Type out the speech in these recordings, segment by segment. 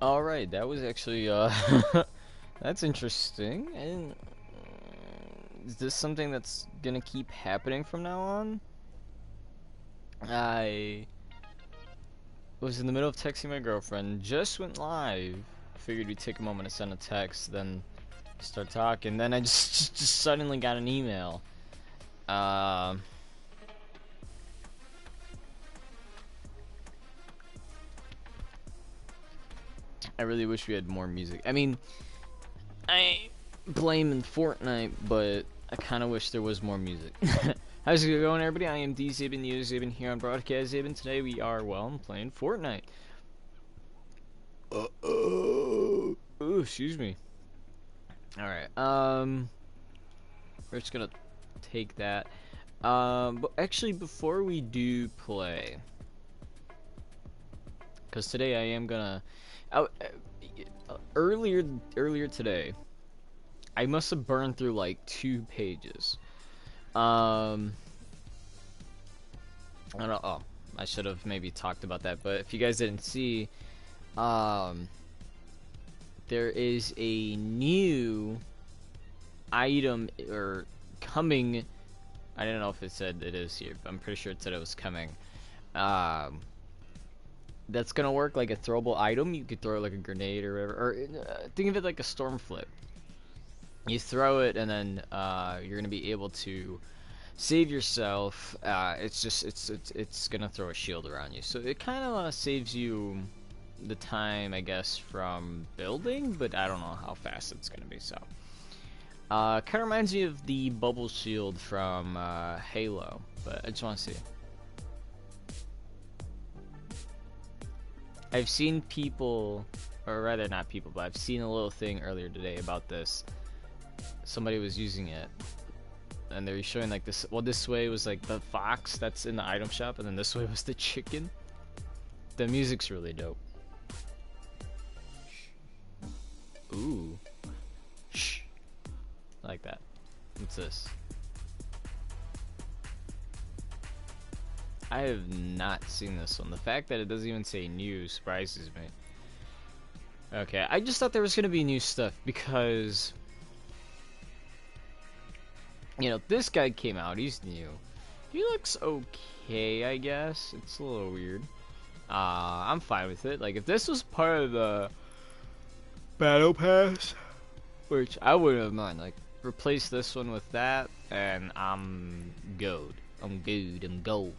Alright, that was actually, that's interesting. And is this something that's gonna keep happening from now on? I was in the middle of texting my girlfriend, just went live. Figured we'd take a moment to send a text, then start talking. Then I just suddenly got an email. Um, I really wish we had more music. I mean, I blame Fortnite, but I kind of wish there was more music. How's it going, everybody? I am D-Zabin, Zabin here on Broadcast Zabin. Today we are, well, playing Fortnite. Ooh, excuse me. Alright, we're just gonna take that. But actually, before we do play, because today I am gonna, earlier today, I must have burned through like 2 pages. I don't know. Oh, I should have maybe talked about that. But if you guys didn't see, there is a new item or coming. I don't know if it said it is here, but I'm pretty sure it said it was coming. That's gonna work like a throwable item. You could throw it like a grenade or whatever. Or think of it like a storm flip. You throw it, and then you're gonna be able to save yourself. It's gonna throw a shield around you, so it kind of saves you the time, I guess, from building. But I don't know how fast it's gonna be. So, kind of reminds me of the bubble shield from Halo. But I just want to see. I've seen people, or rather not people, but I've seen a little thing earlier today about this. Somebody was using it, and they were showing like this. Well, this way was like the fox that's in the item shop, and then this way was the chicken. The music's really dope. Ooh. Shh. I like that. What's this? I have not seen this one. The fact that it doesn't even say new surprises me. Okay, I just thought there was gonna be new stuff because, you know, this guy came out. He's new. He looks okay, I guess. It's a little weird. I'm fine with it. Like, if this was part of the battle pass, which I wouldn't have mind. Like, replace this one with that, and I'm gold. I'm good. I'm gold.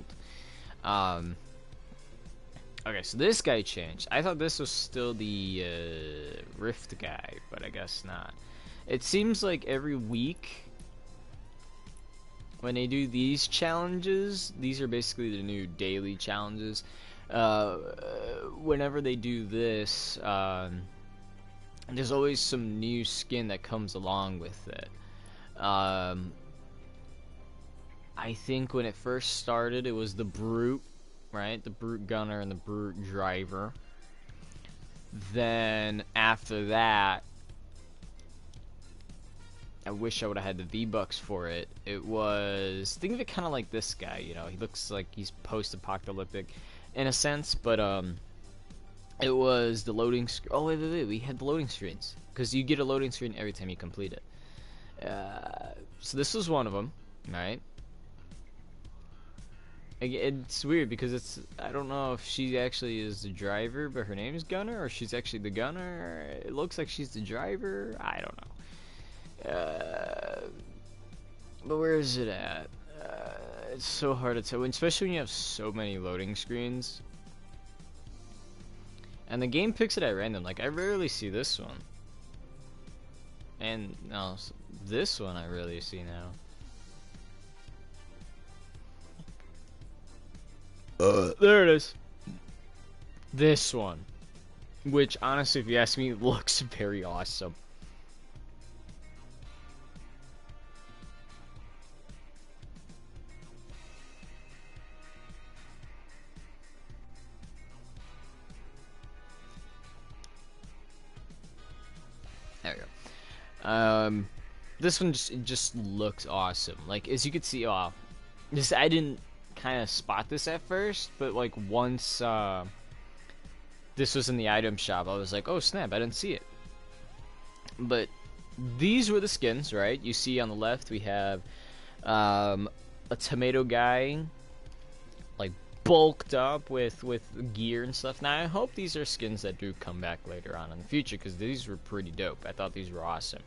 Okay, so this guy changed. I thought this was still the Rift guy, but I guess not. It seems like every week when they do these challenges, these are basically the new daily challenges. Whenever they do this, there's always some new skin that comes along with it. I think when it first started, it was the Brute, right? The Brute Gunner and the Brute Driver. Then after that, I wish I would have had the V-Bucks for it. It was, think of it kind of like this guy, you know. He looks like he's post-apocalyptic in a sense, but it was the loading screen. Oh wait, we had the loading screens because you get a loading screen every time you complete it. So this was one of them, right? It's weird because it's, I don't know if she actually is the driver, but her name is Gunner, or she's actually the gunner. It looks like she's the driver. I don't know. But where is it at? It's so hard to tell, especially when you have so many loading screens. And the game picks it at random. Like, I rarely see this one. And, no, this one I rarely see now. There it is. This one. Which, honestly, if you ask me, looks very awesome. There we go. This one just looks awesome. Like, as you can see, I didn't kind of spot this at first, but like once this was in the item shop, I was like, oh snap, I didn't see it. But these were the skins, right? You see on the left we have a tomato guy, like bulked up with gear and stuff. Now I hope these are skins that do come back later on in the future, because these were pretty dope. I thought these were awesome.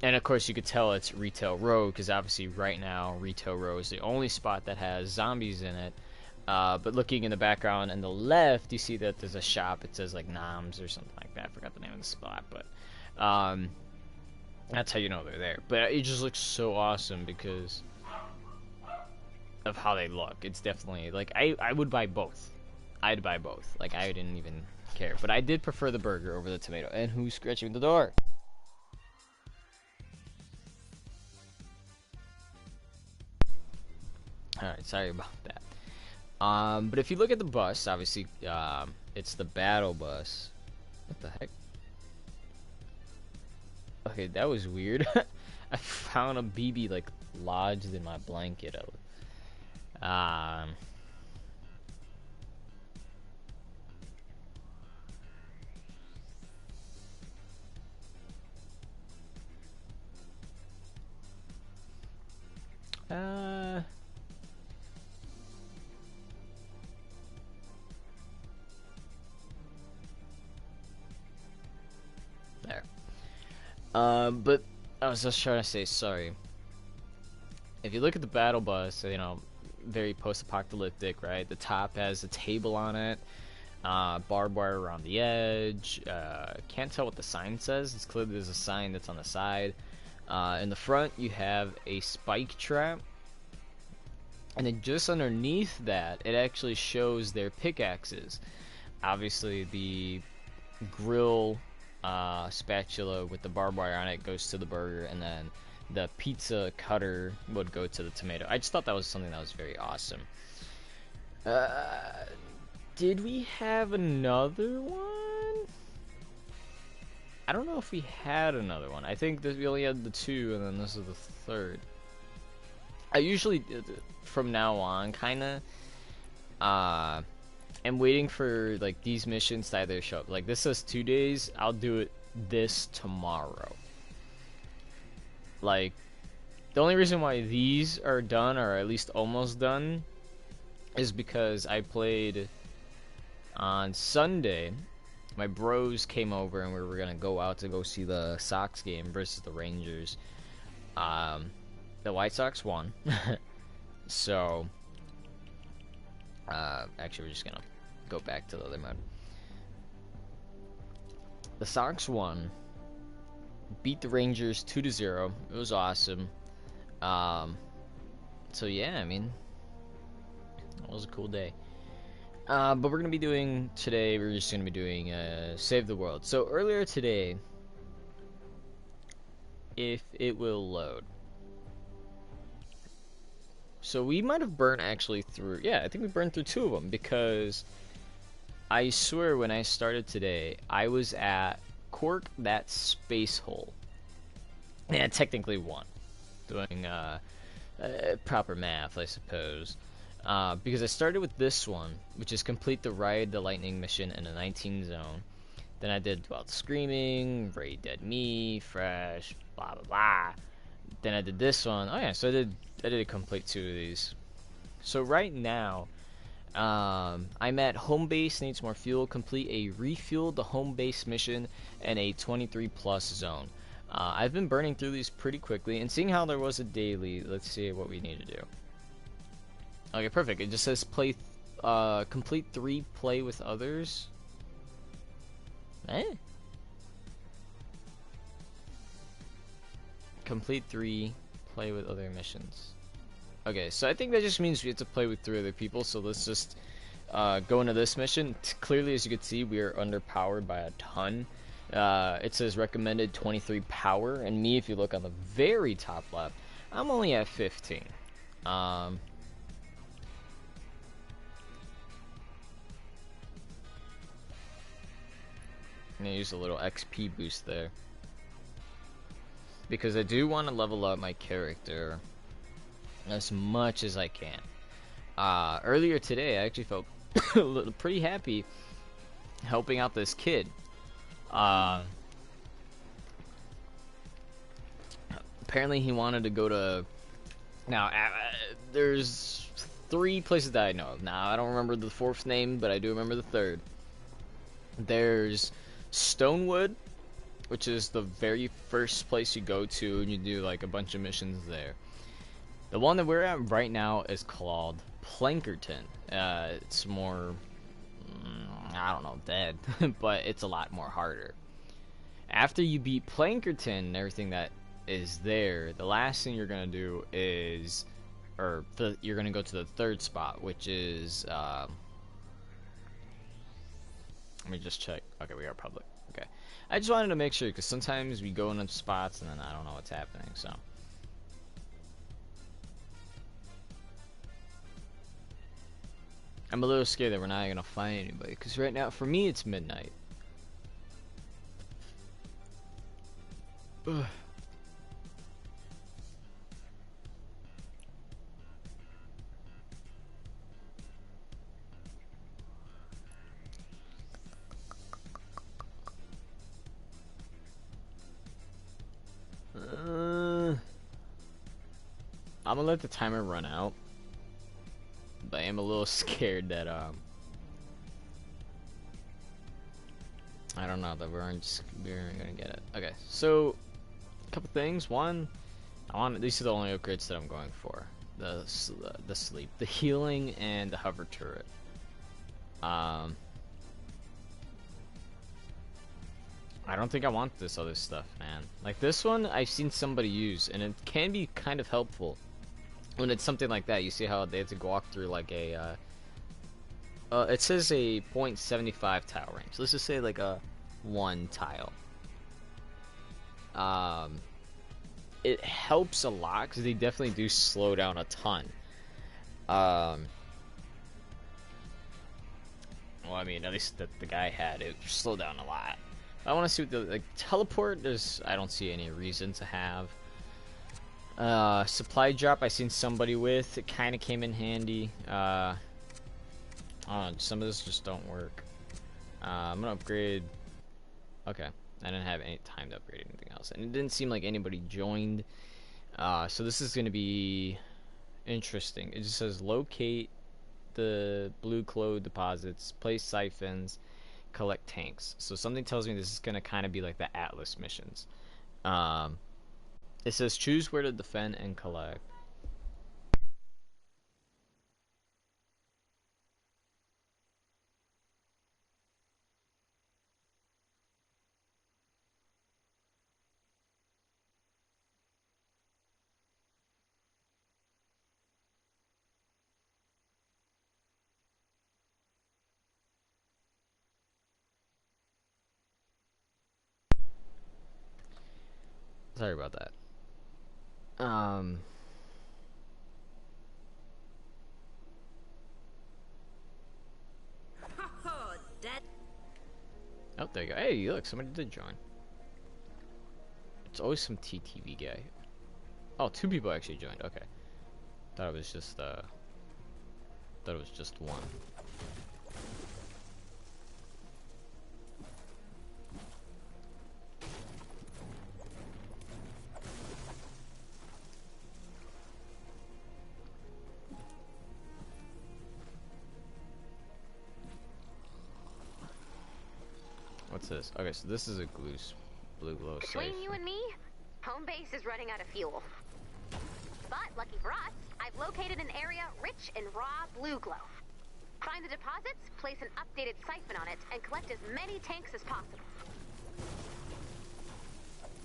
And of course you could tell it's Retail Row, because obviously right now Retail Row is the only spot that has zombies in it. But looking in the background on the left, you see that there's a shop. It says like Noms or something like that. I forgot the name of the spot, but that's how you know they're there. But it just looks so awesome because of how they look. It's definitely like I would buy both. I'd buy both. Like I didn't even care, but I did prefer the burger over the tomato. And who's scratching the door? Alright, sorry about that. But if you look at the bus, obviously, it's the battle bus. What the heck? Okay, that was weird. I found a BB, like, lodged in my blanket. There. But I was just trying to say, sorry. If you look at the battle bus, you know, very post-apocalyptic, right? The top has a table on it, barbed wire around the edge. Can't tell what the sign says. It's clear there's a sign that's on the side. In the front, you have a spike trap. And then just underneath that, it actually shows their pickaxes. Obviously, the grill spatula with the barbed wire on it goes to the burger, and then the pizza cutter would go to the tomato. I just thought that was something that was very awesome. Did we have another one? I don't know if we had another one. I think that we only had the two, and then this is the third. I usually, from now on, kinda, am waiting for, like, these missions to either show up. Like, this says 2 days, I'll do it this tomorrow. Like, the only reason why these are done, or at least almost done, is because I played on Sunday. My bros came over and we were gonna go out to go see the Sox game versus the Rangers. The White Sox won. So, actually we're just gonna go back to the other mode. The Sox won. Beat the Rangers 2-0. It was awesome. So yeah, I mean, it was a cool day. But we're gonna be doing today. We're just gonna be doing Save the World. So earlier today, if it will load. So we might have burned actually through. Yeah, I think we burned through 2 of them, because I swear when I started today, I was at Cork that space hole. Yeah, technically 1. Doing proper math, I suppose. Because I started with this one, which is complete the Ride the Lightning mission in a 19 zone. Then I did Wild Screaming, Raid Dead Me, Fresh, blah blah blah. Then I did this one. Oh yeah, so I did complete 2 of these. So right now, I'm at home base, needs more fuel, complete a refuel the home base mission and a 23 plus zone. I've been burning through these pretty quickly, and seeing how there was a daily, let's see what we need to do. Okay, perfect. It just says play, complete 3 play with others. Complete 3 play with other missions. Okay, so I think that just means we have to play with 3 other people, so let's just go into this mission. Clearly, as you can see, we are underpowered by a ton. It says recommended 23 power, and me, if you look on the very top left, I'm only at 15. I'm gonna use a little XP boost there, because I do want to level up my character as much as I can. Earlier today, I actually felt pretty happy helping out this kid. Uh, Apparently he wanted to go to. Now, there's 3 places that I know of. Now, I don't remember the 4th name, but I do remember the 3rd. There's Stonewood, which is the very first place you go to, and you do like a bunch of missions there. The one that we're at right now is called Plankerton. It's more, I don't know, dead, but it's a lot more harder. After you beat Plankerton and everything that is there, the last thing you're gonna do is, you're gonna go to the 3rd spot, which is, let me just check. Okay, we are public. Okay, I just wanted to make sure because sometimes we go in spots and then I don't know what's happening. So I'm a little scared that we're not gonna find anybody because right now, for me, it's midnight. Ugh. I'm gonna let the timer run out, but I am a little scared that I don't know that we're gonna get it. Okay, so a couple things. One, these are the only upgrades that I'm going for: the sleep, the healing, and the hover turret. I don't think I want this other stuff, man. Like this one, I've seen somebody use, and it can be kind of helpful when it's something like that. You see how they have to walk through like a, it says a .75 tile range. Let's just say like a 1 tile. It helps a lot because they definitely do slow down a ton. Well, I mean, at least the guy had it slowed down a lot. I want to see what the like teleport. I don't see any reason to have. Supply drop. I seen somebody with. It kind of came in handy. Some of this just don't work. I'm gonna upgrade. Okay, I didn't have any time to upgrade anything else, and it didn't seem like anybody joined. So this is gonna be interesting. It just says locate the blue clothes deposits, place siphons, collect tanks. So something tells me this is gonna kind of be like the Atlas missions. It says choose where to defend and collect. Sorry about that. Oh, there you go. Hey, look, somebody did join. It's always some TTV guy. Oh, 2 people actually joined. Okay. Thought it was just one. What's this? Okay, so this is a blue glow safe. Between you and me, home base is running out of fuel. But lucky for us, I've located an area rich in raw blue glow. Find the deposits, place an updated siphon on it, and collect as many tanks as possible.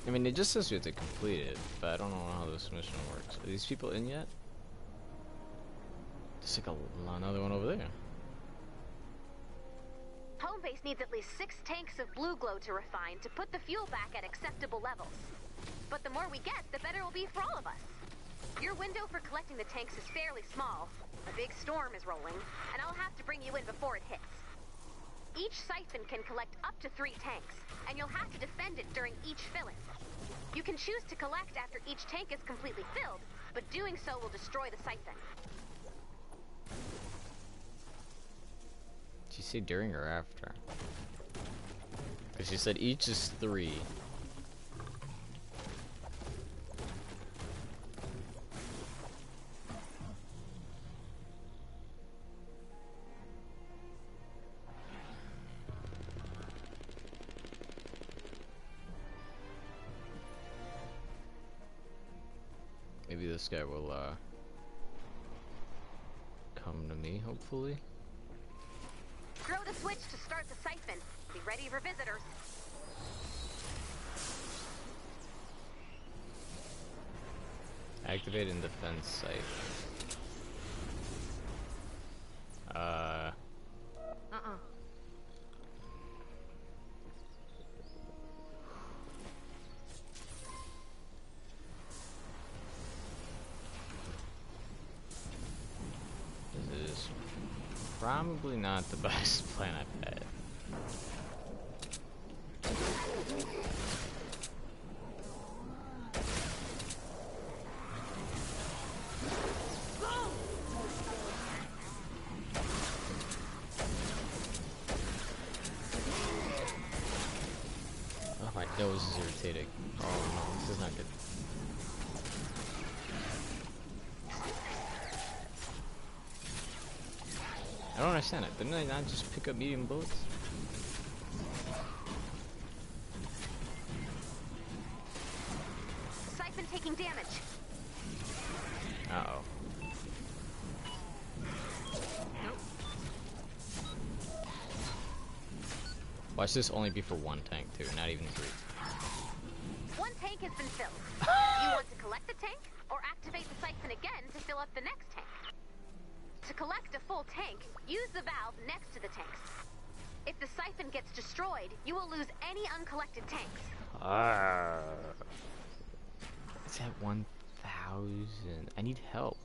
I mean, it just says we have to complete it, but I don't know how this mission works. Are these people in yet? There's like another one over there. Home base needs at least 6 tanks of blue glow to refine to put the fuel back at acceptable levels. But the more we get, the better it will be for all of us. Your window for collecting the tanks is fairly small. A big storm is rolling, and I'll have to bring you in before it hits. Each siphon can collect up to 3 tanks, and you'll have to defend it during each fill-in. You can choose to collect after each tank is completely filled, but doing so will destroy the siphon. say during or after? Because she said each is 3. Maybe this guy will come to me, hopefully. Throw the switch to start the siphon. Be ready for visitors. Activate and defend site. This is probably not the best plan I've had. Oh, my nose is irritating. Oh no, this is not good. I don't understand it. Didn't I not just pick up medium bullets? Siphon taking damage. Uh-oh. Nope. Watch this only be for 1 tank too, not even 3. 1 tank has been filled. You want to collect the tank, or activate the siphon again to fill up the next tank? To collect a full tank, use the valve next to the tanks. If the siphon gets destroyed, you will lose any uncollected tanks. It's at 1,000. I need help.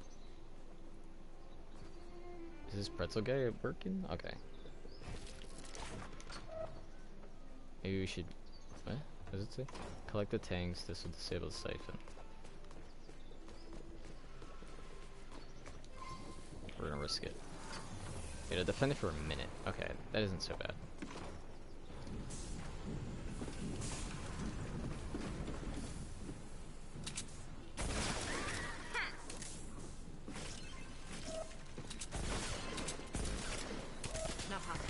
Is this pretzel guy working? Okay. Maybe we should... What? What does it say? Collect the tanks. This will disable the siphon. We're gonna risk it. Yeah, to defend it for a minute. Okay, that isn't so bad. Not possible.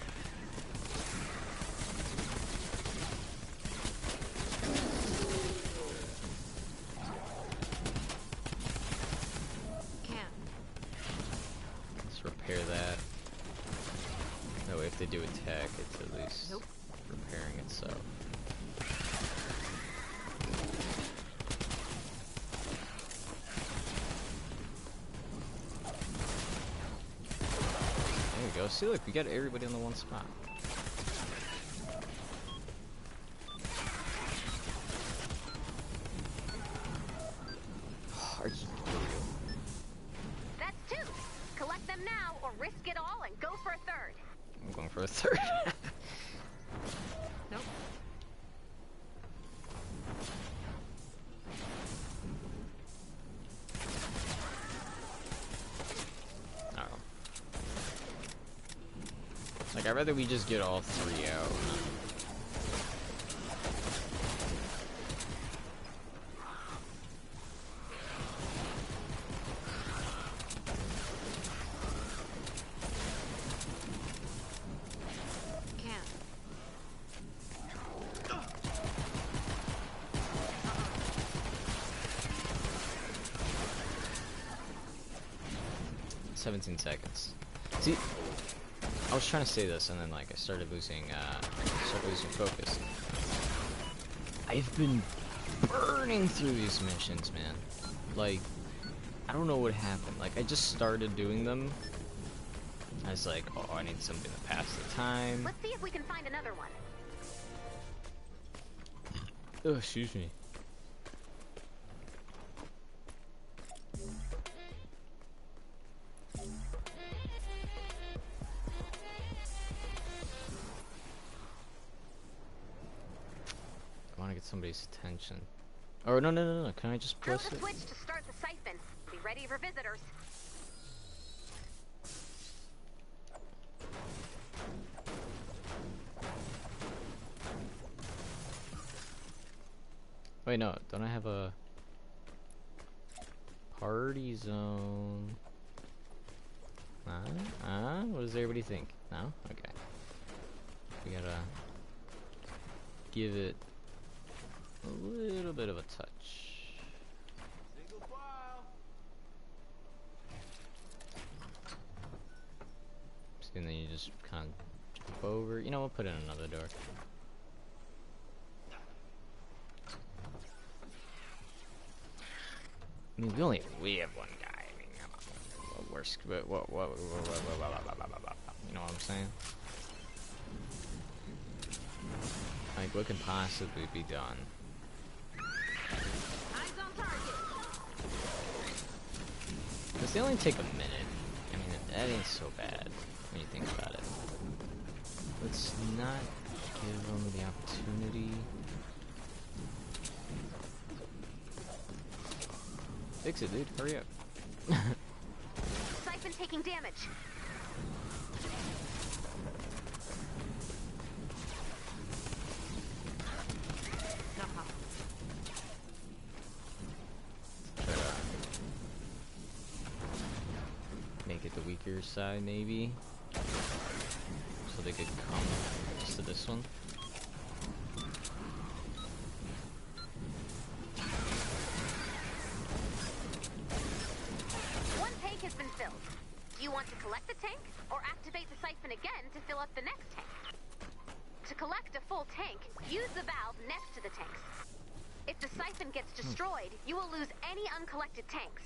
Let's repair that. That way if they do attack, it's at least repairing itself. There we go. See, look, we got everybody on the one spot. Are you real? That's 2. Collect them now, or risk it all and go for a 3rd. I'm going for a 3rd. Nope. I don't know. Like, I'd rather we just get all 3 out. 17 seconds. See, I was trying to say this, and then like I started losing focus. I've been burning through these missions, man. Like, I don't know what happened. Like, I just started doing them. I was like, oh, I need something to pass the time. Let's see if we can find another one. Oh, excuse me. I want to get somebody's attention. Or no. Can I just press Throw the it? switch to start the siphon. Be ready for visitors. Wait, no, don't I have a party zone? What does everybody think? No? Okay. We gotta give it a little bit of a touch. Single file. And then you just kind of jump over. You know, we'll put in another door. I mean, we have one guy. I mean, come on. What worse? What? You know what I'm saying? Like, what can possibly be done? Eyes on target. Because they only take a minute. I mean, that ain't so bad when you think about it. Let's not give them the opportunity. Fix it, dude. Hurry up. Siphon taking damage. Try to make it the weaker side, maybe. So they could come just to this one. One tank has been filled. Do you want to collect the tank, or activate the siphon again to fill up the next tank? To collect a full tank, use the valve next to the tanks. If the siphon gets destroyed, you will lose any uncollected tanks.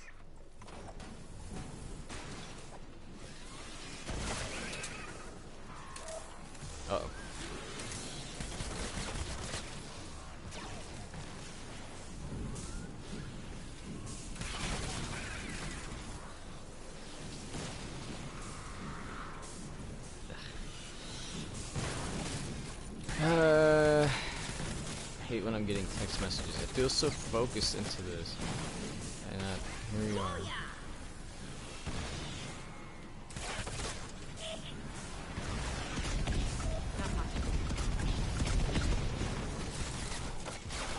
Uh-oh. I hate when I'm getting text messages. I feel so focused into this. And here we are.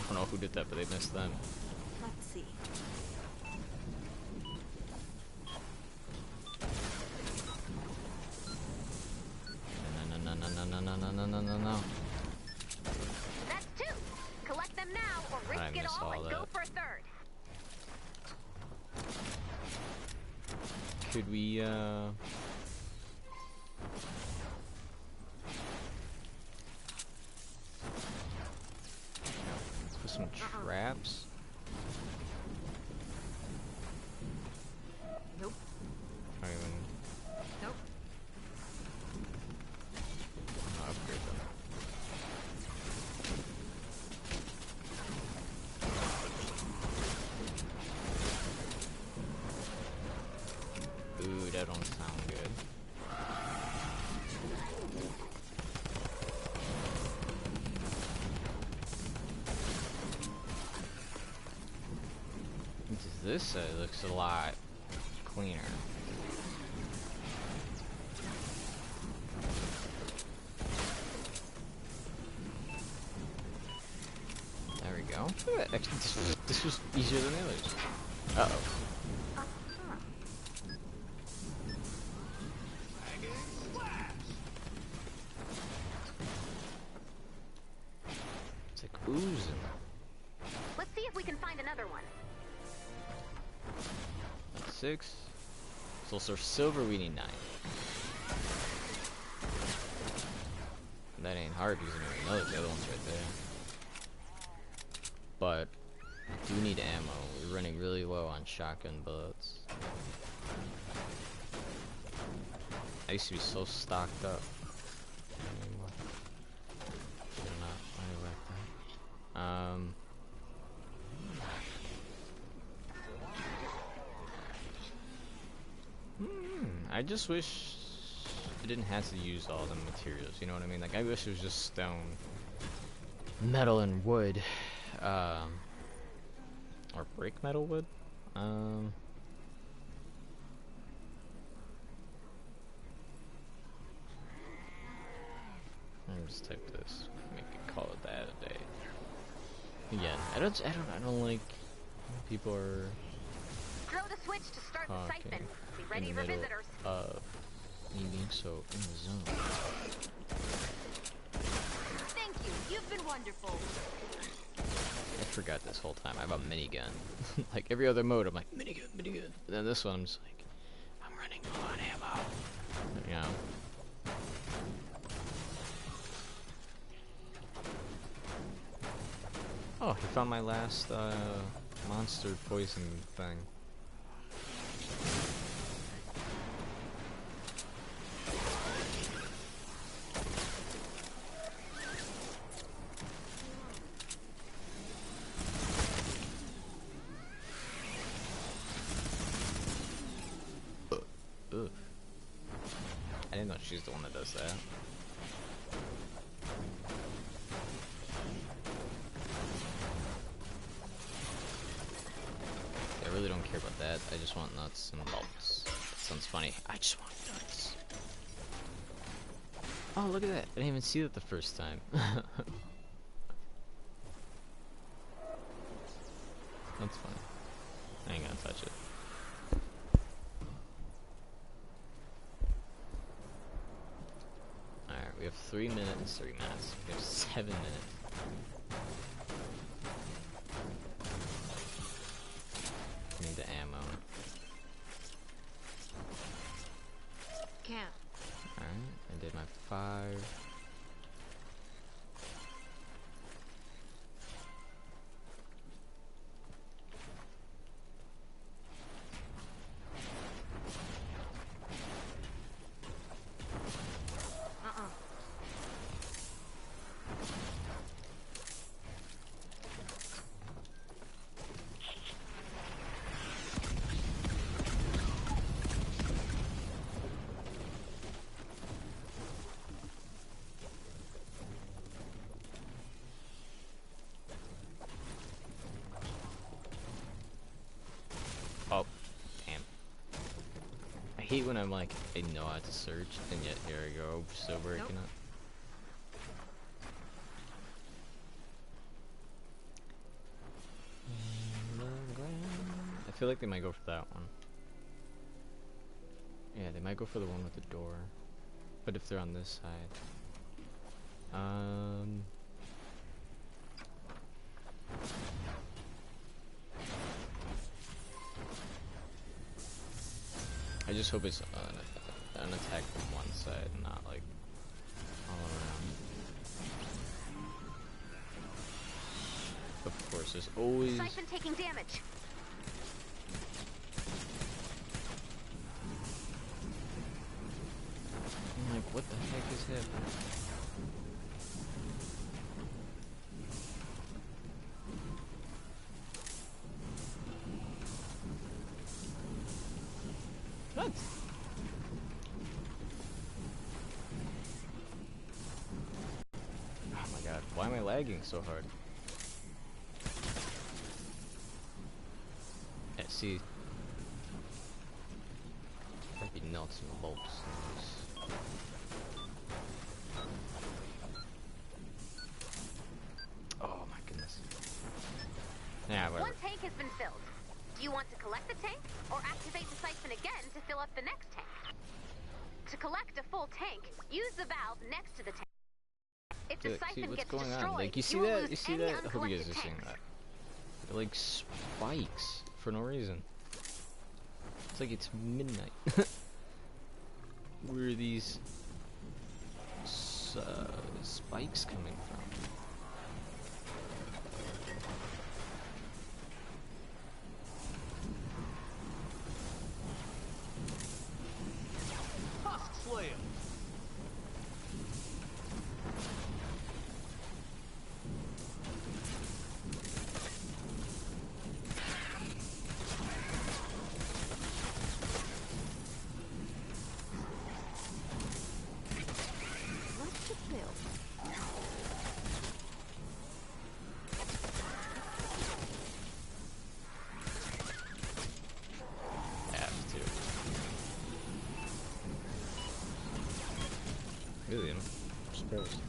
I don't know who did that, but they missed them. Let's see. No. That's two. Collect them now, or risk I it miss all all and that. go for a third. Could we, put some traps? Nope. I mean, Nope. I'll upgrade them. Ooh, that don't sound good. This side looks a lot cleaner. There we go. Look at that. Actually, this was easier than the others. Uh-oh. It's like oozing. Let's see if we can find another one. 6. So for silver we need 9. That ain't hard because we know the other one's right there. But I do need ammo. We're running really low on shotgun bullets. I used to be so stocked up. Not anymore. Should not worry about that. I just wish it didn't have to use all the materials, you know what I mean? Like, I wish it was just stone, metal, and wood. Or brick, metal, wood? Let me just type this. Make it call it that a day. Again, I don't like when people are Throw the switch to start the talking siphon. Be in ready the for middle visitors. of me being so in the zone. Thank you. You've been wonderful. I forgot this whole time. I have a minigun. Like every other mode, I'm like minigun, minigun. And then this one, I'm just like, I'm running low on ammo. You know. Oh, he found my last monster poison thing. Ugh. I didn't know she's the one that does that. I really don't care about that. I just want nuts and bolts. That sounds funny. I just want nuts. Oh, look at that. I didn't even see that the first time. That's funny. I ain't gonna touch it. Alright, we have 3 minutes. 3 minutes. We have 7 minutes. Need the ammo. Can't. Alright, I did my 5. Oh, damn. I hate when I'm like, I know how to search, and yet here I go, still breaking it. I feel like they might go for that one. Yeah, they might go for the one with the door. But if they're on this side. I just hope it's an attack from one side, not like all around. Of course, there's always. Siphon taking damage. I'm like, what the heck is happening? What? Oh my god, why am I lagging so hard? Yeah, see. Might be nuts and bolts. Oh my goodness. Yeah, whatever. One tank has been filled. Do you want to collect the tank, or activate the siphon again to fill up the next tank? To collect a full tank, use the valve next to the tank. If the See, siphon what's gets going destroyed, on? Like, you see will that? lose You see any that? I hope you guys uncollected are seeing tanks. that. They're like spikes for no reason. It's like it's midnight. Where are these spikes coming from? Husk Slayer. What's the bill? Have to. Really, I'm surprised.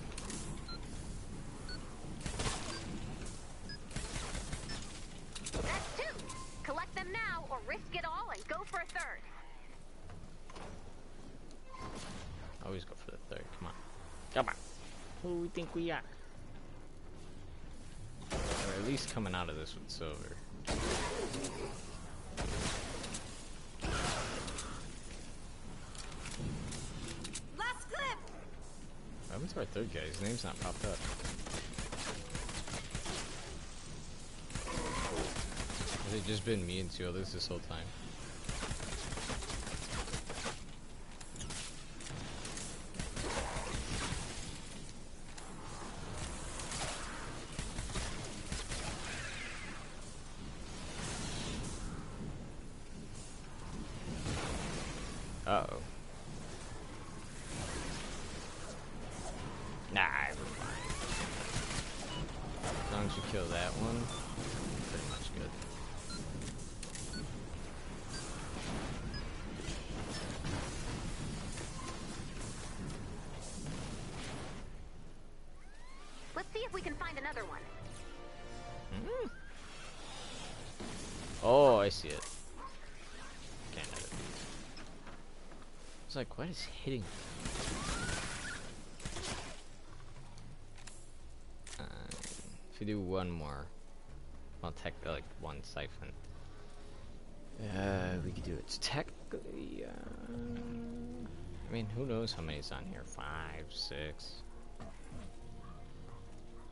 always go for the third. Come on. Come on. Who do we think we are? Or at least coming out of this with silver. Last clip. What happened to our third guy? His name's not popped up. Has it just been me and two others this whole time? Uh-oh. Nah, we're fine. As long as you kill that one, pretty much good. Let's see if we can find another one. Hmm? Oh, I see it. Can't edit. It's like, what is hitting me? If you do one more, well, like one siphon, we could do it. Technically, I mean, who knows how many's on here? 5, 6.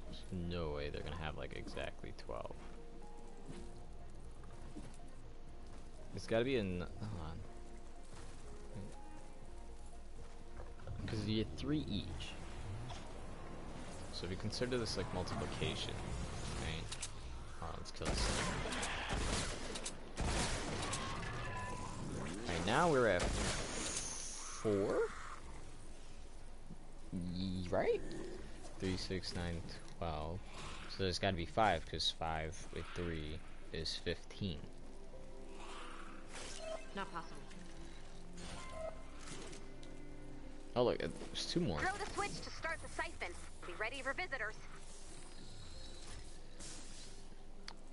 There's no way they're gonna have like exactly 12. It's gotta be in. Hold on. Because you get 3 each. So if you consider this like multiplication, right? Oh, let's kill this thing. Right now we're at 4? Right? 3, 6, 9, 12. So there's gotta be 5, because 5 with 3 is 15. Not possible. Oh look, there's 2 more. Throw the switch to start the siphon. Be ready for visitors.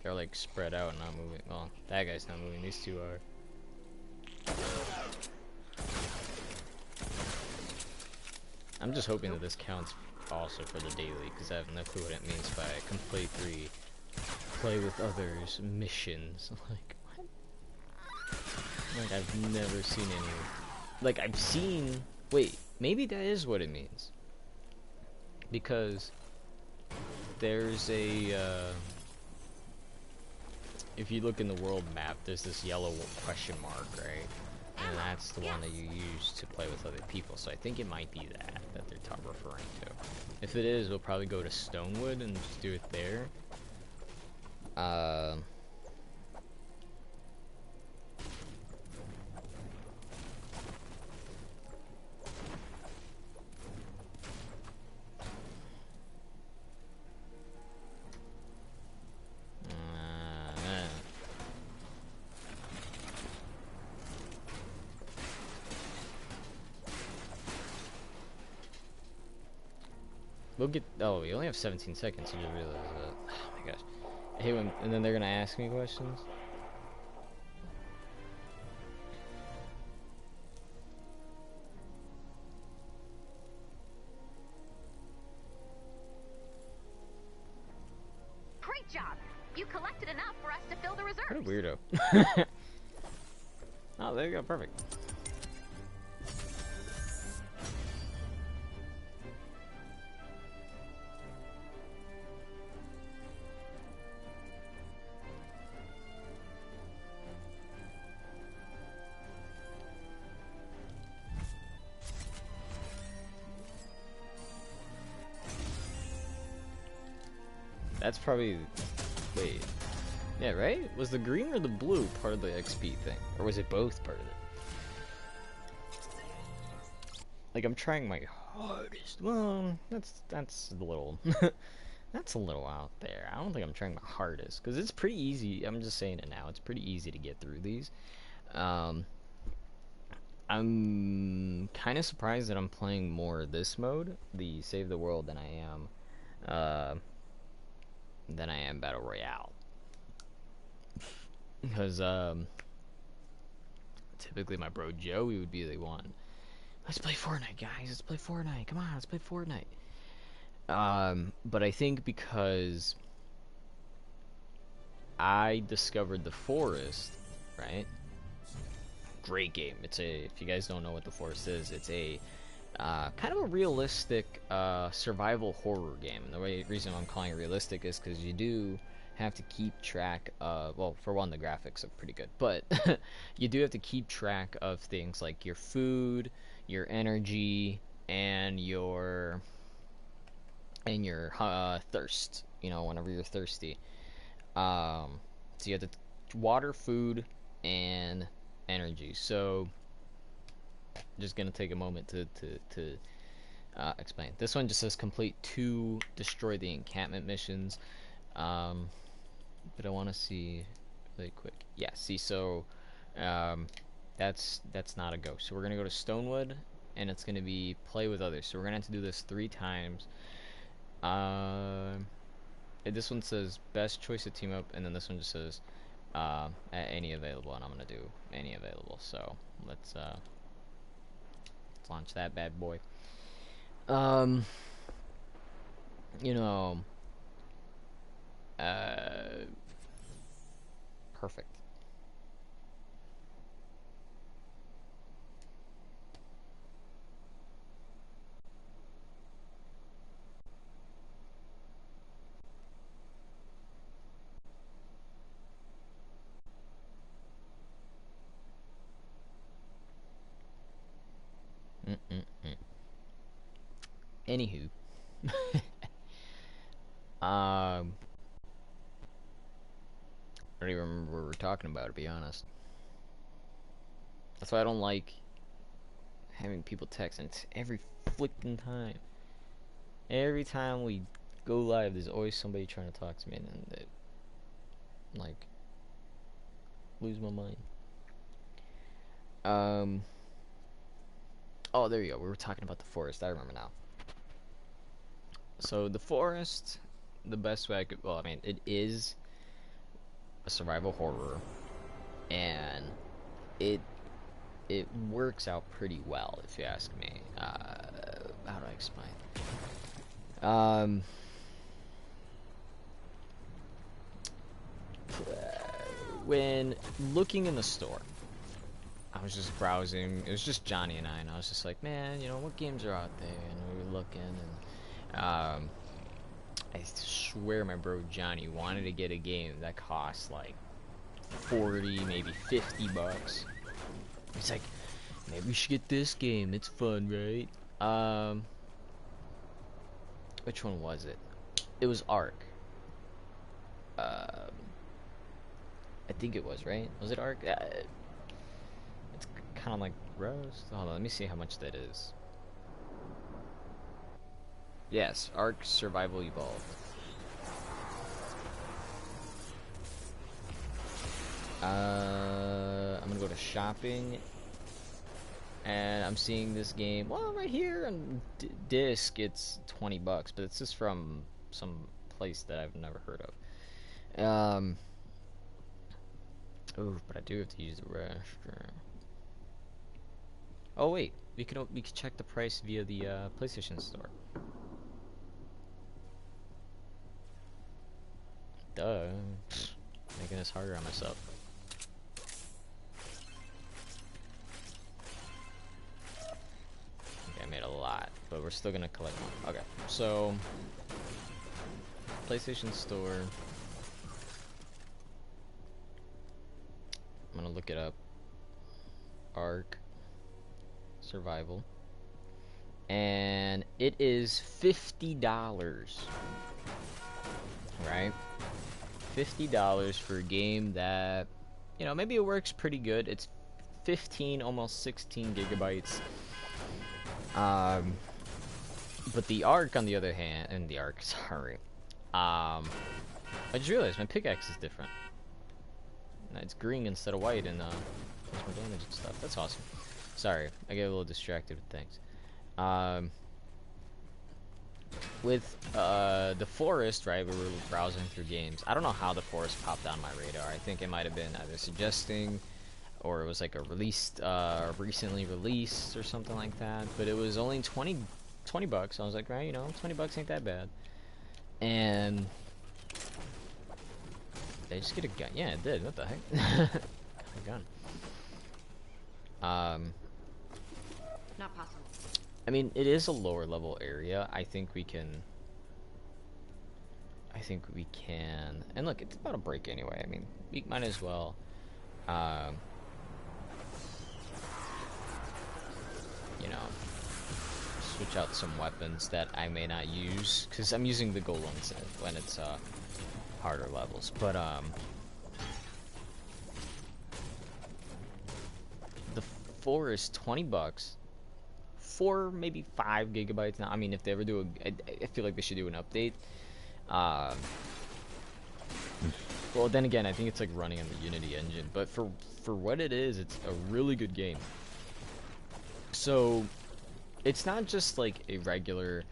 They're like spread out and not moving. Well, that guy's not moving, these 2 are. I'm just hoping that this counts also for the daily, because I have no clue what it means by complete 3 play with others missions. Like, what? Like, I've never seen any. Like, I've seen. Wait, maybe that is what it means. Because there's a. If you look in the world map, there's this yellow question mark, right? And that's the one that you use to play with other people. So I think it might be that they're referring to. If it is, we'll probably go to Stonewood and just do it there. We'll get. Oh, we only have 17 seconds. You just realize that. Oh my gosh. I hate when. And then they're gonna ask me questions. Great job! You collected enough for us to fill the reserves. What a weirdo. Oh, there you go. Perfect. That's probably. Wait. Yeah, right? Was the green or the blue part of the XP thing? Or was it both part of it? Like, I'm trying my hardest. Well, that's a little. That's a little out there. I don't think I'm trying my hardest. Because it's pretty easy. I'm just saying it now. It's pretty easy to get through these. I'm kind of surprised that I'm playing more this mode, the Save the World, than I am Battle Royale. Because typically my bro Joey would be the one Let's play Fortnite, guys. Let's play Fortnite. Come on, let's play Fortnite. But I think because I discovered the forest, right? Great game. It's a, if you guys don't know what the forest is, it's a kind of a realistic survival horror game. And the reason I'm calling it realistic is because you do have to keep track of, well, for one, the graphics are pretty good, but you do have to keep track of things like your food, your energy, and your thirst. You know, whenever you're thirsty. So you have the water, food, and energy. So just gonna take a moment to explain. This one just says complete 2 destroy the encampment missions. But I want to see really quick. Yeah, see, so that's not a go. So we're gonna go to Stonewood, and it's gonna be play with others. So we're gonna have to do this 3 times. This one says best choice to team up, and then this one just says any available, and I'm gonna do any available. So let's launch that bad boy. You know, perfect. Mm-mm-mm. Anywho, I don't even remember what we were talking about, to be honest. That's why I don't like having people text, and it's every flicking time. Every time we go live, there's always somebody trying to talk to me, and then they, like, lose my mind. Oh, there you go. We were talking about the forest. I remember now. So the forest, the best way I could, well, I mean, it is a survival horror, and it works out pretty well, if you ask me. How do I explain? When looking in the store, I was just browsing. It was just Johnny and I was just like, man, you know, what games are out there? And we were looking, and I swear my bro Johnny wanted to get a game that cost like 40, maybe 50 bucks. He's like, maybe we should get this game. It's fun, right? Which one was it? It was Ark. I think it was, right? Was it Ark? It's kind of like Rust. Hold on, let me see how much that is. Yes, Ark Survival Evolved. I'm gonna go to shopping, and I'm seeing this game. Well, right here on disc, it's 20 bucks, but it's just from some place that I've never heard of. Oh, but I do have to use the restroom. Oh wait, we could check the price via the PlayStation Store. Duh, making this harder on myself. Okay, I made a lot, but we're still gonna collect one. Okay, so PlayStation Store. I'm gonna look it up. Ark Survival, and it is $50. Right? $50 for a game that, you know, maybe it works pretty good. It's 15, almost 16 gigabytes. But the Ark, on the other hand, and the Ark, sorry. I just realized my pickaxe is different. It's green instead of white, and does more damage and stuff. That's awesome. Sorry, I get a little distracted with things. With the forest, right, we were browsing through games. I don't know how the forest popped on my radar. I think it might have been either suggesting or it was like a released, recently released or something like that. But it was only 20 bucks. I was like, right, you know, 20 bucks ain't that bad. And they just get a gun. Yeah, it did. What the heck? A gun. Not possible. I mean, it is a lower level area. I think we can. And look, it's about a break anyway. I mean, we might as well. You know, switch out some weapons that I may not use, because I'm using the golems when it's harder levels. But the 4 is 20 bucks. 4, maybe 5 gigabytes now. I mean, if they ever do I feel like they should do an update. Well, then again, I think it's like running on the Unity engine. But for what it is, it's a really good game. So, it's not just like a regular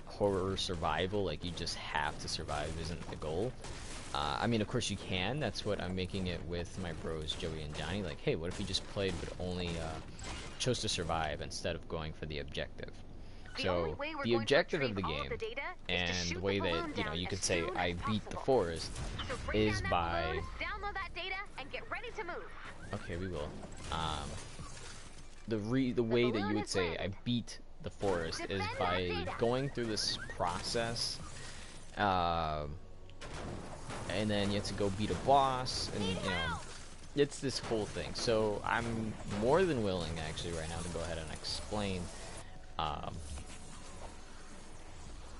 horror survival, like you just have to survive isn't the goal. I mean, of course you can. That's what I'm making it with my bros Joey and Johnny. Like, hey, what if you just played but only chose to survive instead of going for the objective? So the objective of the game, and the way that, you know, you could say I beat the forest, is by. Download that data and get ready to move. Okay, we will. The way that you would say I beat the forest is by going through this process, and then you have to go beat a boss, and you know, it's this whole thing. So I'm more than willing actually right now to go ahead and explain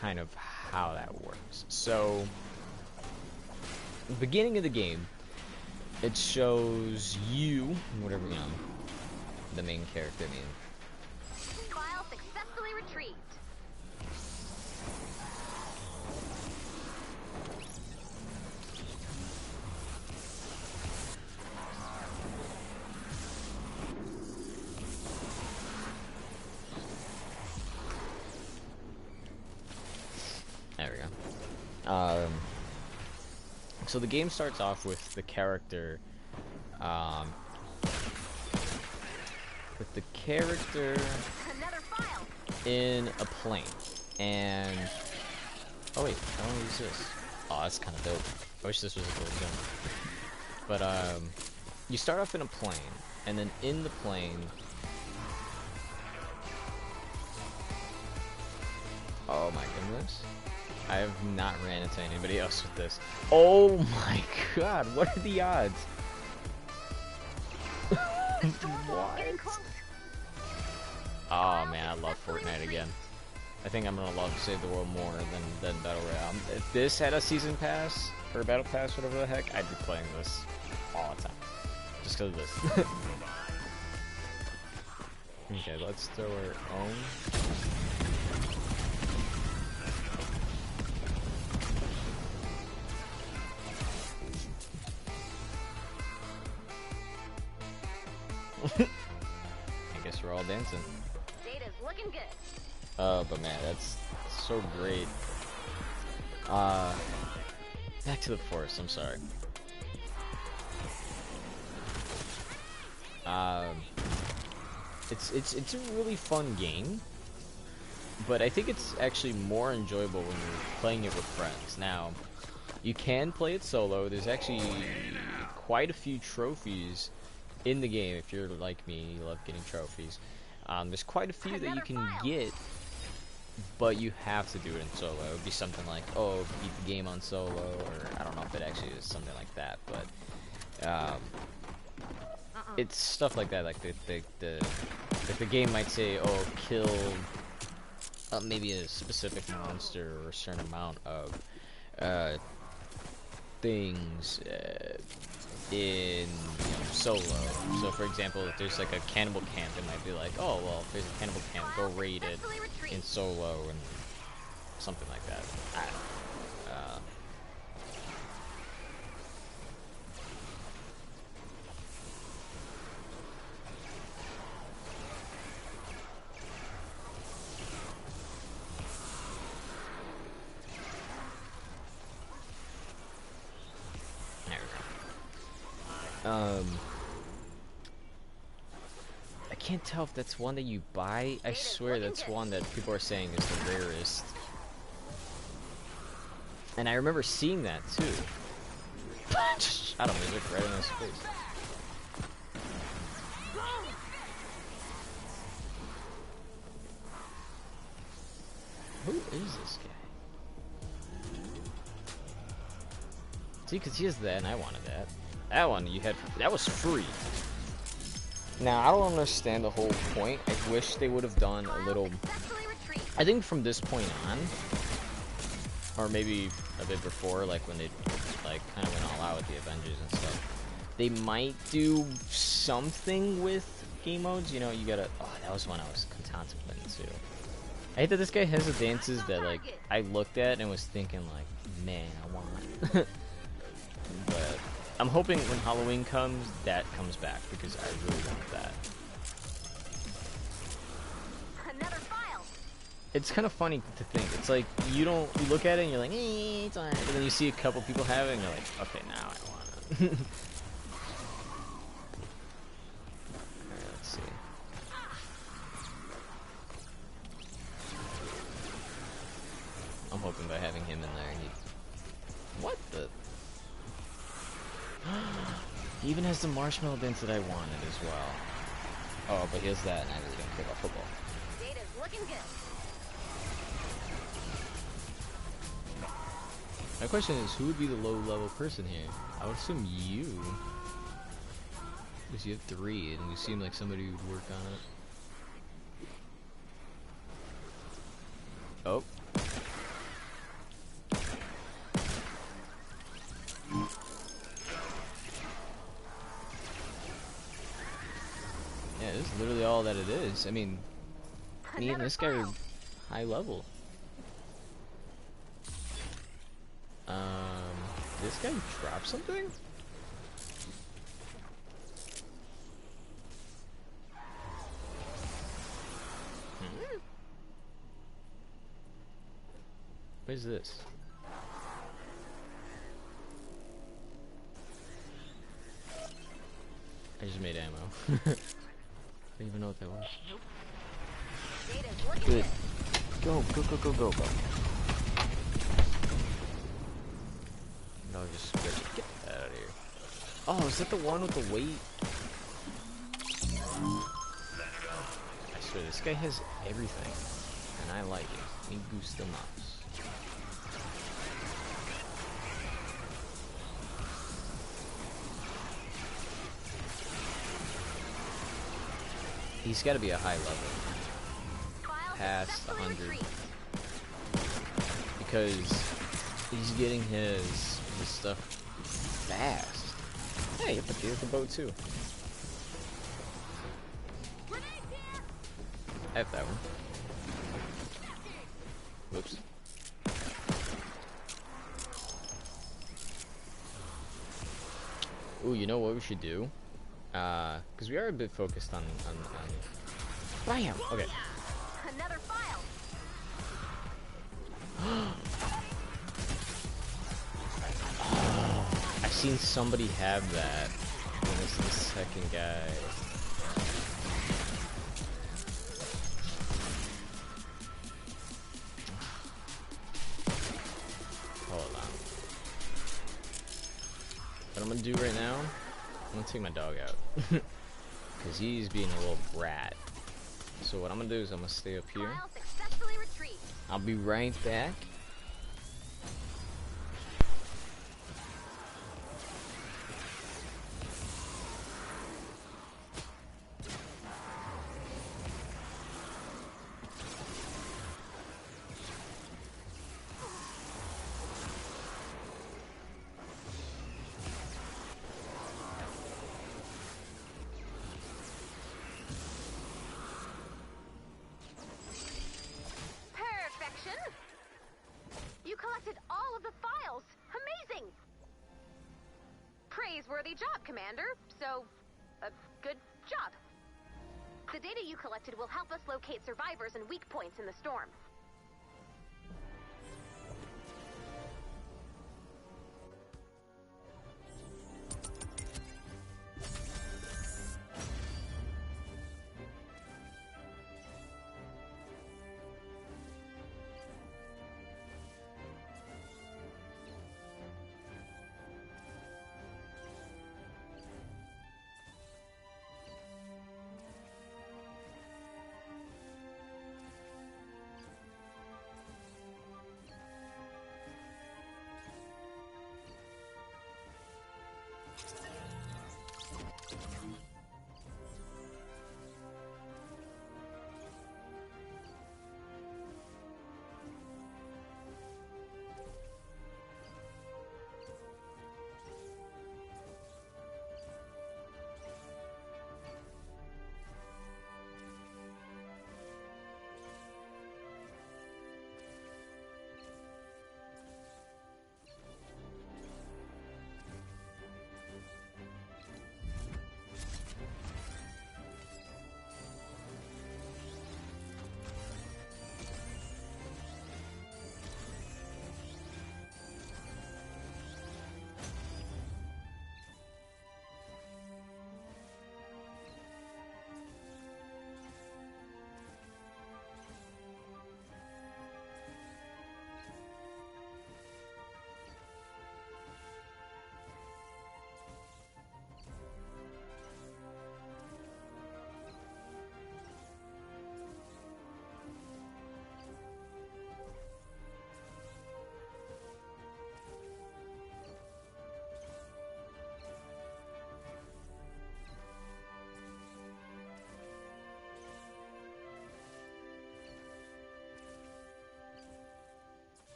kind of how that works. So the beginning of the game, it shows you, whatever, you know, the main character, I mean. File successfully retrieved. There we go. So the game starts off with the character, Another file. in a plane, and oh wait, I want to use this. Oh, that's kind of dope. I wish this was a cool gun. But you start off in a plane, and then in the plane, oh my goodness, I have not ran into anybody else with this. Oh my god, what are the odds? What? Oh man, I love Fortnite again. I think I'm gonna love Save the World more than Battle Royale. If this had a season pass, or a battle pass, whatever the heck, I'd be playing this all the time. Just because of this. Okay, let's throw our own. I guess we're all dancing. Data's looking good. But man, that's so great. Back to the forest, I'm sorry. It's a really fun game, but I think it's actually more enjoyable when you're playing it with friends. Now, you can play it solo. There's actually quite a few trophies in the game. If you're like me, you love getting trophies. There's quite a few that you can get, but you have to do it in solo. It would be something like, oh, beat the game on solo, or I don't know if it actually is something like that, but it's stuff like that. Like the game might say, oh, kill maybe a specific monster or a certain amount of things in, you know, solo. So for example, if there's like a cannibal camp, it might be like, oh well, if there's a cannibal camp, go raid it in solo, and something like that. I don't know. can't tell if that's one that you buy. I swear that's one that people are saying is the rarest. And I remember seeing that too. Just shot him right in his face. Who is this guy? See, because he has that, and I wanted that. That one you had, that was free. Now, I don't understand the whole point. I wish they would have done a little... I think from this point on, or maybe a bit before, like when they like kind of went all out with the Avengers and stuff, they might do something with game modes. You know, you gotta... Oh, that was one I was contemplating too. I hate that this guy has the dances that like I looked at and was thinking like, man, I want. But I'm hoping when Halloween comes, that comes back because I really want that. Another file. It's kind of funny to think. It's like you look at it and you're like, it's alright. But then you see a couple people have it and you're like, okay, now I want it. Alright, let's see. I'm hoping by having him in there, what the? He even has the marshmallow dance that I wanted as well. Oh, but he has that, and I really don't care about football. Data's looking good. My question is, who would be the low-level person here? I would assume you. Because you have 3, and you seem like somebody who would work on it. Oh. Yeah, this is literally all that it is. I mean, me and this guy are high level. This guy dropped something? What is this? I just made ammo. I don't even know what that was. Good. Go. No, just get that out of here. Oh, is that the one with the weight? I swear, this guy has everything. And I like it. Me gusta más. He's got to be a high level. Past 100. Because he's getting his stuff fast. Hey, but there's the boat too. I have that one. Whoops. Ooh, you know what we should do? Because we are a bit focused on Bam! Okay. Another file. I've seen somebody have that. And it's the second guy. Hold on. What I'm gonna do right now, I'm gonna take my dog out. Because he's being a little brat. So what I'm gonna do is I'm gonna stay up here. File successfully retrieved. I'll be right back. Perfection. You collected all of the files. Amazing. Praiseworthy job, Commander. So, good job. The data you collected will help us locate survivors and weak points in the storm.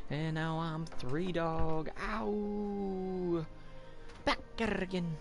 And now I'm 3 dog. Ow! Back at it again.